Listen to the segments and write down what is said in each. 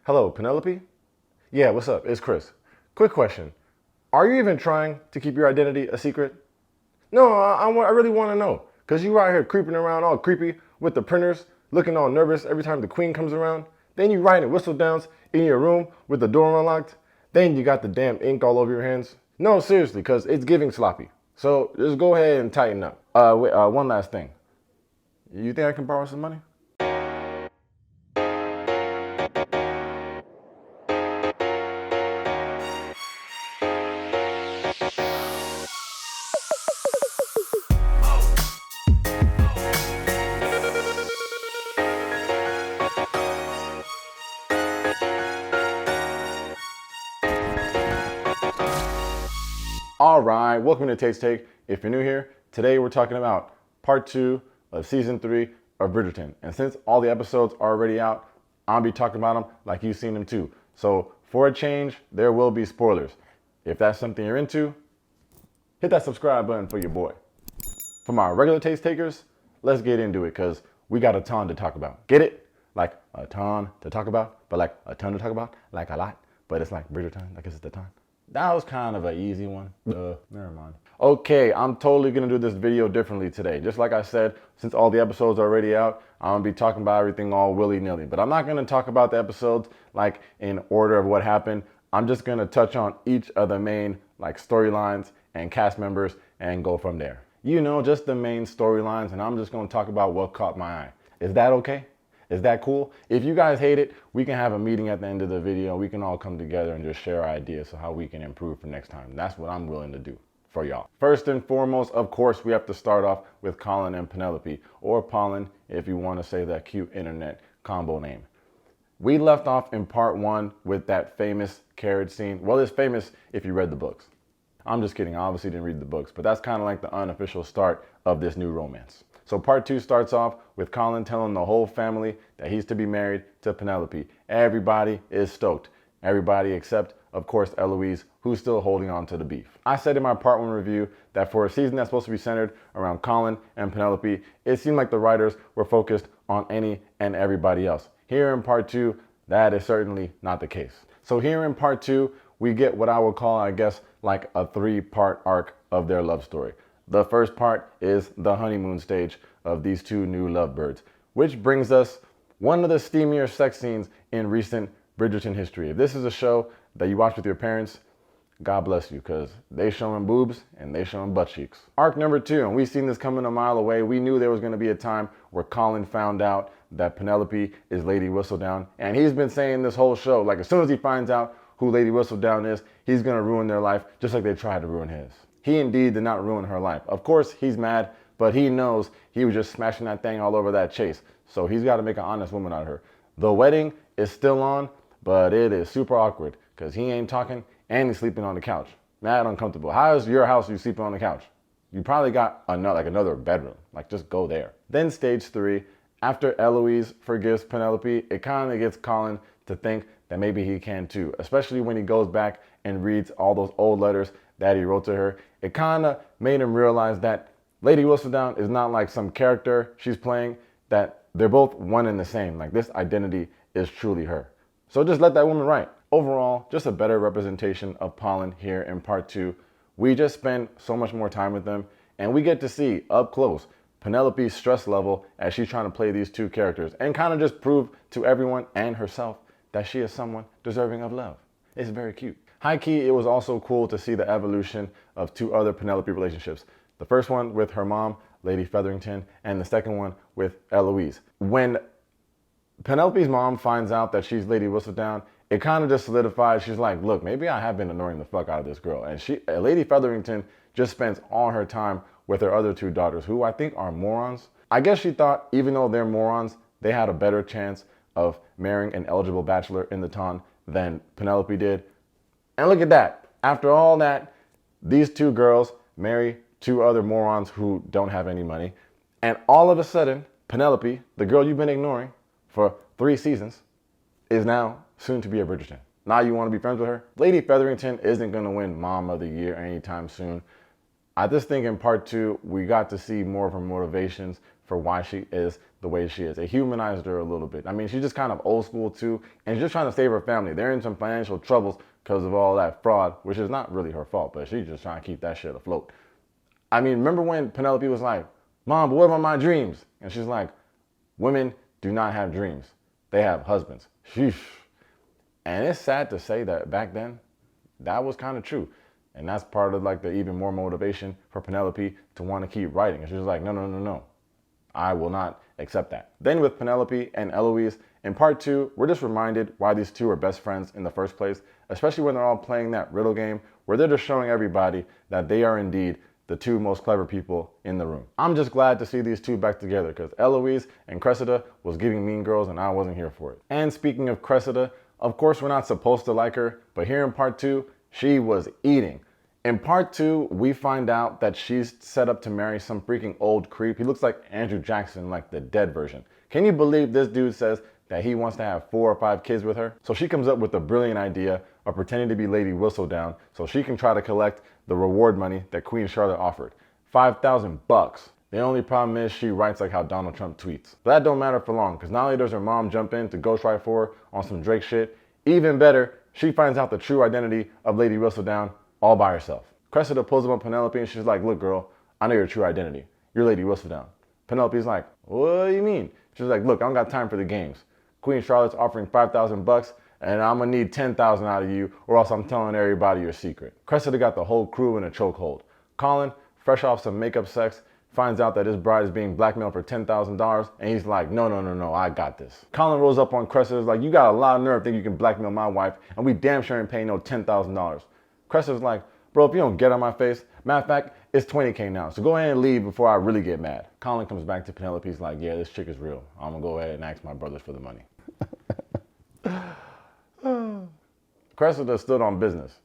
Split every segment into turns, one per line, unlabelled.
Hello, Penelope? Yeah, what's up? It's Chris. Quick question. Are you even trying to keep your identity a secret? No, I really want to know. Because you out here creeping around all creepy with the printers, looking all nervous every time the queen comes around. Then you writing whistledowns in your room with the door unlocked. Then you got the damn ink all over your hands. No, seriously, because it's giving sloppy. So just go ahead and tighten up. One last thing. You think I can borrow some money? All right, welcome to Taste Take. If you're new here, today we're talking about part 2 of season 3 of Bridgerton. And since all the episodes are already out, I'll be talking about them like you've seen them too. So for a change, there will be spoilers. If that's something you're into, hit that subscribe button for your boy. For my regular taste takers, let's get into it because we got a ton to talk about. Get it? Like a ton to talk about, but like a ton to talk about, like a lot, but it's like Bridgerton, like it's the ton. That was kind of an easy one. Never mind. Okay, I'm totally gonna do this video differently today. Just like I said, since all the episodes are already out, I'm gonna be talking about everything all willy-nilly. But I'm not gonna talk about the episodes like in order of what happened. I'm just gonna touch on each of the main like storylines and cast members and go from there. You know, just the main storylines, and I'm just gonna talk about what caught my eye. Is that okay? Is that cool? If you guys hate it, we can have a meeting at the end of the video. We can all come together and just share our ideas of how we can improve for next time. That's what I'm willing to do for y'all. First and foremost, of course, we have to start off with Colin and Penelope, or Pollen if you want to say that cute internet combo name. We left off in part 1 with that famous carriage scene. Well, it's famous if you read the books. I'm just kidding. I obviously didn't read the books, but that's kind of like the unofficial start of this new romance. So part 2 starts off with Colin telling the whole family that he's to be married to Penelope. Everybody is stoked. Everybody except, of course, Eloise, who's still holding on to the beef. I said in my part 1 review that for a season that's supposed to be centered around Colin and Penelope, it seemed like the writers were focused on any and everybody else. Here in part 2, that is certainly not the case. So here in part 2, we get what I would call, I guess, like a 3-part arc of their love story. The first part is the honeymoon stage of these two new lovebirds, which brings us one of the steamier sex scenes in recent Bridgerton history. If this is a show that you watch with your parents, God bless you, because they showing boobs and they showing butt cheeks. Arc number 2, and we seen this coming a mile away. We knew there was going to be a time where Colin found out that Penelope is Lady Whistledown, and he's been saying this whole show, like as soon as he finds out who Lady Whistledown is, he's going to ruin their life just like they tried to ruin his. He indeed did not ruin her life. Of course, he's mad, but he knows he was just smashing that thing all over that chase. So he's got to make an honest woman out of her. The wedding is still on, but it is super awkward because he ain't talking and he's sleeping on the couch. Mad uncomfortable. How is your house you sleeping on the couch? You probably got another bedroom. Like, just go there. Then stage 3, after Eloise forgives Penelope, it kind of gets Colin to think that maybe he can too, especially when he goes back and reads all those old letters that he wrote to her. It kind of made him realize that Lady Whistledown is not like some character she's playing, that they're both one and the same. Like, this identity is truly her. So just let that woman write. Overall, just a better representation of Pollen here in part 2. We just spend so much more time with them, and we get to see up close Penelope's stress level as she's trying to play these two characters and kind of just prove to everyone and herself that she is someone deserving of love. It's very cute. High key, it was also cool to see the evolution of 2 other Penelope relationships. The first one with her mom, Lady Featherington, and the second one with Eloise. When Penelope's mom finds out that she's Lady Whistledown, it kind of just solidified. She's like, look, maybe I have been annoying the fuck out of this girl. And Lady Featherington just spends all her time with her other 2 daughters, who I think are morons. I guess she thought, even though they're morons, they had a better chance of marrying an eligible bachelor in the town than Penelope did. And look at that. After all that, these 2 girls marry 2 other morons who don't have any money. And all of a sudden, Penelope, the girl you've been ignoring for 3 seasons, is now soon to be a Bridgerton. Now you want to be friends with her? Lady Featherington isn't going to win Mom of the Year anytime soon. I just think in part two, we got to see more of her motivations for why she is the way she is. It humanized her a little bit. I mean, she's just kind of old school too, and she's just trying to save her family. They're in some financial troubles because of all that fraud, which is not really her fault, but she's just trying to keep that shit afloat. I mean, remember when Penelope was like, Mom, but what about my dreams? And she's like, women do not have dreams. They have husbands. Sheesh. And it's sad to say that back then, that was kind of true. And that's part of like the even more motivation for Penelope to want to keep writing. And she was like, no, no, no, no. I will not accept that. Then with Penelope and Eloise, in part two, we're just reminded why these two are best friends in the first place, especially when they're all playing that riddle game where they're just showing everybody that they are indeed the two most clever people in the room. I'm just glad to see these two back together because Eloise and Cressida was giving Mean Girls and I wasn't here for it. And speaking of Cressida, of course we're not supposed to like her, but here in part two, she was eating. In part two, we find out that she's set up to marry some freaking old creep. He looks like Andrew Jackson, like the dead version. Can you believe this dude says that he wants to have 4 or 5 kids with her? So she comes up with a brilliant idea of pretending to be Lady Whistledown so she can try to collect the reward money that Queen Charlotte offered. $5,000. The only problem is she writes like how Donald Trump tweets. But that don't matter for long, because not only does her mom jump in to ghostwrite for her on some Drake shit, even better, she finds out the true identity of Lady Whistledown all by herself. Cressida pulls up on Penelope and she's like, look girl, I know your true identity. You're Lady Whistledown. Penelope's like, what do you mean? She's like, look, I don't got time for the games. Queen Charlotte's offering $5,000 and I'm gonna need 10,000 out of you or else I'm telling everybody your secret. Cressida got the whole crew in a chokehold. Colin, fresh off some makeup sex, finds out that his bride is being blackmailed for $10,000 and he's like, no, no, no, no, I got this. Colin rolls up on Cressida, like, you got a lot of nerve thinking you can blackmail my wife and we damn sure ain't paying no $10,000. Cressida's like, bro, if you don't get on my face, matter of fact, it's $20K now, so go ahead and leave before I really get mad. Colin comes back to Penelope, he's like, yeah, this chick is real. I'm gonna go ahead and ask my brothers for the money. Cressida stood on business.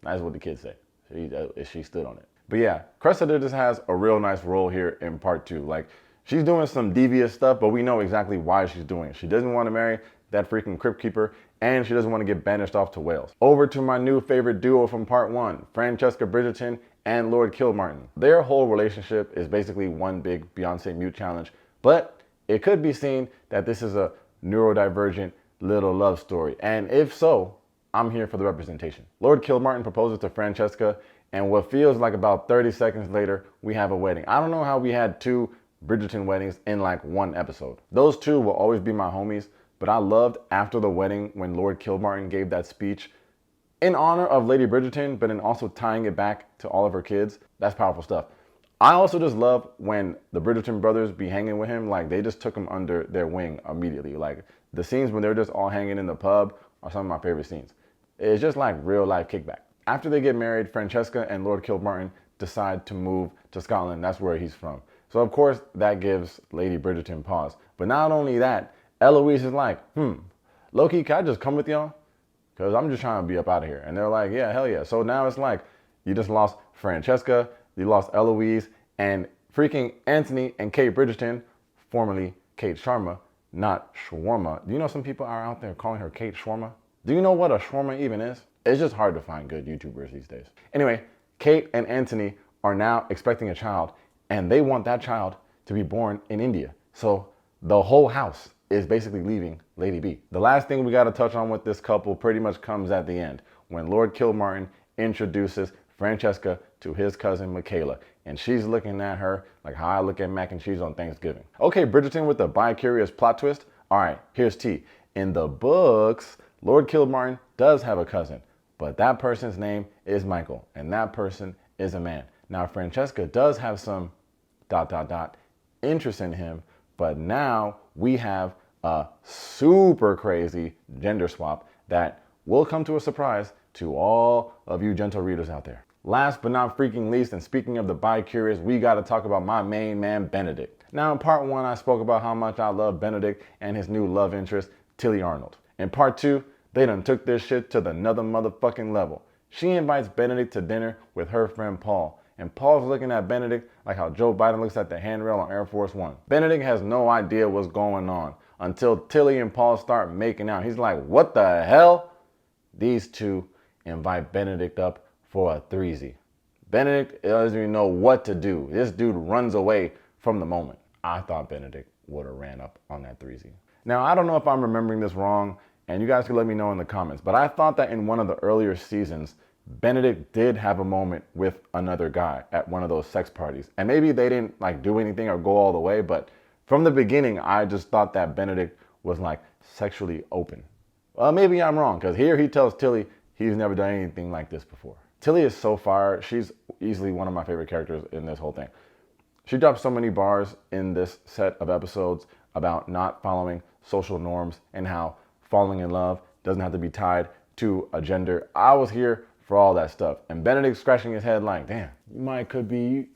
That's what the kids say. She stood on it. But yeah, Cressida just has a real nice role here in part two. Like, she's doing some devious stuff, but we know exactly why she's doing it. She doesn't want to marry that freaking crypt keeper, and she doesn't want to get banished off to Wales. Over to my new favorite duo from part one, Francesca Bridgerton and Lord Kilmartin. Their whole relationship is basically one big Beyonce mute challenge, but it could be seen that this is a neurodivergent little love story. And if so, I'm here for the representation. Lord Kilmartin proposes to Francesca, and what feels like about 30 seconds later, we have a wedding. I don't know how we had 2 Bridgerton weddings in like one episode. Those 2 will always be my homies, but I loved after the wedding when Lord Kilmartin gave that speech in honor of Lady Bridgerton, but then also tying it back to all of her kids. That's powerful stuff. I also just love when the Bridgerton brothers be hanging with him, like they just took him under their wing immediately. Like the scenes when they're just all hanging in the pub are some of my favorite scenes. It's just like real life kickback. After they get married, Francesca and Lord Kilmartin decide to move to Scotland. That's where he's from. So of course that gives Lady Bridgerton pause. But not only that, Eloise is like, low-key, can I just come with y'all? Because I'm just trying to be up out of here. And they're like, yeah, hell yeah. So now it's like, you just lost Francesca, you lost Eloise, and freaking Anthony and Kate Bridgerton, formerly Kate Sharma, not Shawarma. Do you know some people are out there calling her Kate Shawarma? Do you know what a shawarma even is? It's just hard to find good YouTubers these days. Anyway, Kate and Anthony are now expecting a child, and they want that child to be born in India. So the whole house is basically leaving Lady B. The last thing we got to touch on with this couple pretty much comes at the end, when Lord Kilmartin introduces Francesca to his cousin Michaela, and she's looking at her like how I look at mac and cheese on Thanksgiving. Okay, Bridgerton with the bi-curious plot twist. All right, here's tea. In the books, Lord Kilmartin does have a cousin, but that person's name is Michael, and that person is a man. Now, Francesca does have some ... interest in him, but now we have a super crazy gender swap that will come to a surprise to all of you gentle readers out there. Last but not freaking least, and speaking of the bi-curious, we got to talk about my main man, Benedict. Now, in part one, I spoke about how much I love Benedict and his new love interest, Tilly Arnold. In part two, they done took this shit to the another motherfucking level. She invites Benedict to dinner with her friend Paul, and Paul's looking at Benedict like how Joe Biden looks at the handrail on Air Force One. Benedict has no idea what's going on until Tilly and Paul start making out. He's like, what the hell? These two invite Benedict up for a threesy. Benedict doesn't even know what to do. This dude runs away from the moment. I thought Benedict would have ran up on that 3Z. Now, I don't know if I'm remembering this wrong, and you guys can let me know in the comments, but I thought that in one of the earlier seasons, Benedict did have a moment with another guy at one of those sex parties. And maybe they didn't like do anything or go all the way, but from the beginning, I just thought that Benedict was like sexually open. Well, maybe I'm wrong, because here he tells Tilly he's never done anything like this before. Tilly is so fire. She's easily one of my favorite characters in this whole thing. She dropped so many bars in this set of episodes about not following social norms and how falling in love doesn't have to be tied to a gender. I was here for all that stuff. And Benedict scratching his head like, damn, you might could be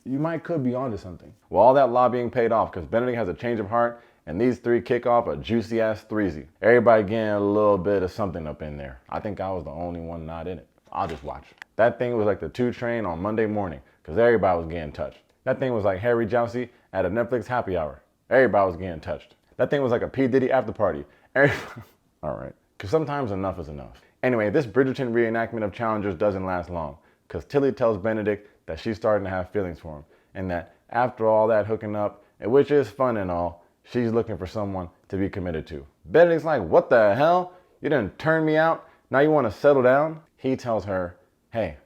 onto something. Well, all that lobbying paid off because Benedict has a change of heart and these three kick off a juicy ass 3Z. Everybody getting a little bit of something up in there. I think I was the only one not in it. I'll just watch. That thing was like the 2 train on Monday morning because everybody was getting touched. That thing was like Harry Jousey at a Netflix happy hour. Everybody was getting touched. That thing was like a P. Diddy after party. All right. Because sometimes enough is enough. Anyway, this Bridgerton reenactment of Challengers doesn't last long because Tilly tells Benedict that she's starting to have feelings for him and that after all that hooking up, which is fun and all, she's looking for someone to be committed to. Benedict's like, what the hell? You didn't turn me out? Now you want to settle down? He tells her, hey,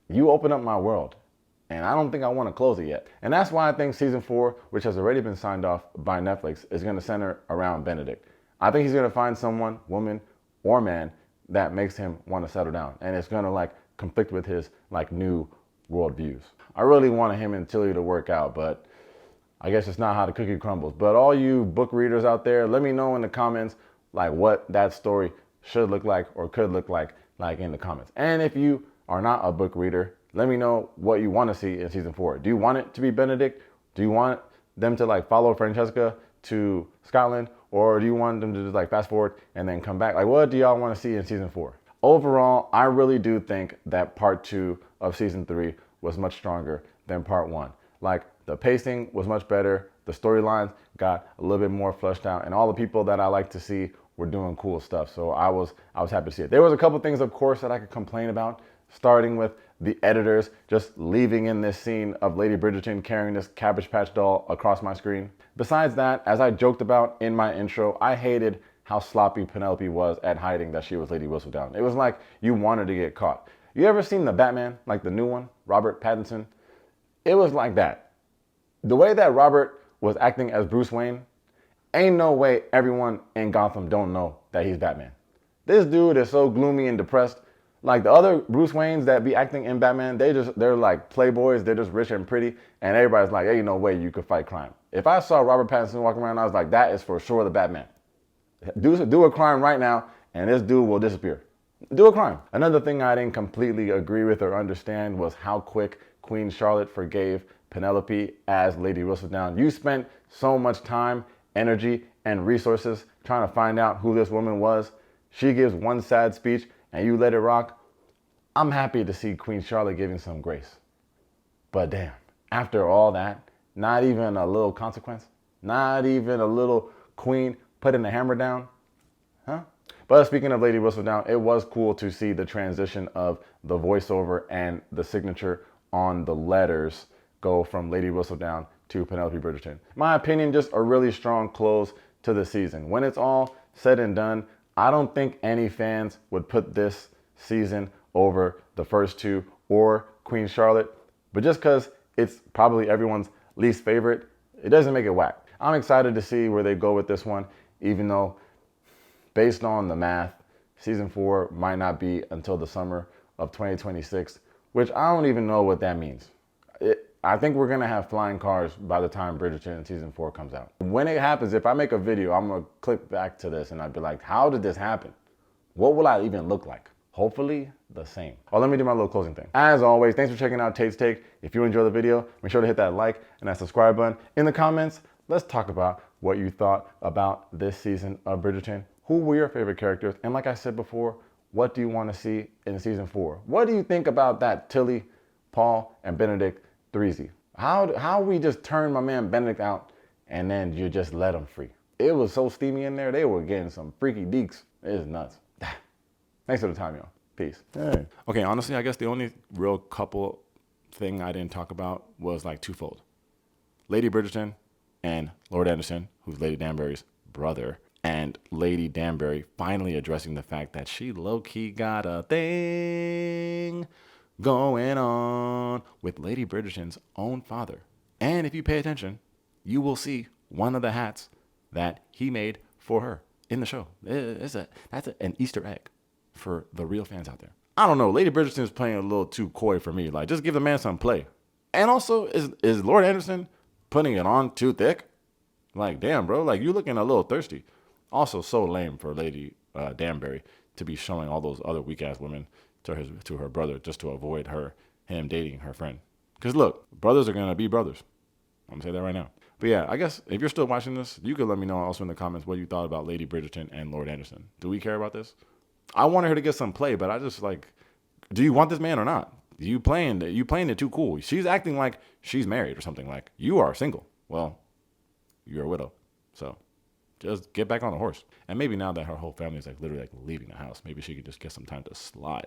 you open up my world and I don't think I want to close it yet. And that's why I think season 4, which has already been signed off by Netflix, is going to center around Benedict. I think he's going to find someone, woman or man, that makes him want to settle down. And it's going to like conflict with his like new world views. I really wanted him and Tilly to work out, but I guess it's not how the cookie crumbles. But all you book readers out there, let me know in the comments like what that story should look like or could look like in the comments. And if you are not a book reader, let me know what you want to see in season 4. Do you want it to be Benedict? Do you want them to like follow Francesca to Scotland? Or do you want them to just like fast forward and then come back? Like, what do y'all want to see in season 4? Overall, I really do think that part 2 of season 3 was much stronger than part 1. Like, the pacing was much better. The storylines got a little bit more fleshed out, and all the people that I like to see were doing cool stuff. So I was happy to see it. There was a couple things, of course, that I could complain about, starting with the editors just leaving in this scene of Lady Bridgerton carrying this Cabbage Patch doll across my screen. Besides that, as I joked about in my intro, I hated how sloppy Penelope was at hiding that she was Lady Whistledown. It was like you wanted to get caught. You ever seen the Batman, like the new one, Robert Pattinson? It was like that. The way that Robert was acting as Bruce Wayne, ain't no way everyone in Gotham don't know that he's Batman. This dude is so gloomy and depressed. Like the other Bruce Waynes that be acting in Batman, they're like playboys, they're just rich and pretty, and everybody's like, ain't no way you could fight crime. If I saw Robert Pattinson walking around, I was like, that is for sure the Batman. Do a crime right now, and this dude will disappear. Do a crime. Another thing I didn't completely agree with or understand was how quick Queen Charlotte forgave Penelope as Lady Whistledown. You spent so much time, energy, and resources trying to find out who this woman was. She gives one sad speech, and you let it rock. I'm happy to see Queen Charlotte giving some grace. But damn, after all that, not even a little consequence? Not even a little queen putting the hammer down? Huh? But speaking of Lady Whistledown, it was cool to see the transition of the voiceover and the signature on the letters go from Lady Whistledown to Penelope Bridgerton. My opinion, just a really strong close to the season. When it's all said and done, I don't think any fans would put this season over the first 2 or Queen Charlotte, but just because it's probably everyone's least favorite, it doesn't make it whack. I'm excited to see where they go with this one, even though based on the math, season 4 might not be until the summer of 2026, which I don't even know what that means. I think we're gonna have flying cars by the time Bridgerton season 4 comes out. When it happens, if I make a video, I'm gonna click back to this and I'd be like, how did this happen? What will I even look like? Hopefully the same. Oh, let me do my little closing thing. As always, thanks for checking out Tate's Take. If you enjoyed the video, make sure to hit that like and that subscribe button. In the comments, let's talk about what you thought about this season of Bridgerton. Who were your favorite characters? And like I said before, what do you want to see in season 4? What do you think about that Tilly, Paul, and Benedict 3Z? How we just turned my man Benedict out and then you just let him free? It was so steamy in there. They were getting some freaky deeks. It is nuts. Thanks for the time, y'all. Peace. Hey. Okay, honestly, I guess the only real couple thing I didn't talk about was like twofold. Lady Bridgerton and Lord Anderson, who's Lady Danbury's brother, and Lady Danbury finally addressing the fact that she low-key got a thing going on with Lady Bridgerton's own father. And if you pay attention, you will see one of the hats that he made for her in the show. That's an Easter egg for the real fans out there. I don't know. Lady Bridgerton is playing a little too coy for me. Like, just give the man some play. And also, is Lord Anderson putting it on too thick? Like, damn, bro. Like, you looking a little thirsty. Also, so lame for Lady Danbury to be showing all those other weak-ass women to her brother just to avoid him dating her friend. Because, look, brothers are going to be brothers. I'm going to say that right now. But, yeah, I guess if you're still watching this, you could let me know also in the comments what you thought about Lady Bridgerton and Lord Anderson. Do we care about this? I wanted her to get some play, but I just, like, do you want this man or not? You playing it too cool. She's acting like she's married or something. Like, you are single. Well, you're a widow. So just get back on the horse. And maybe now that her whole family is like literally like leaving the house, maybe she could just get some time to slide.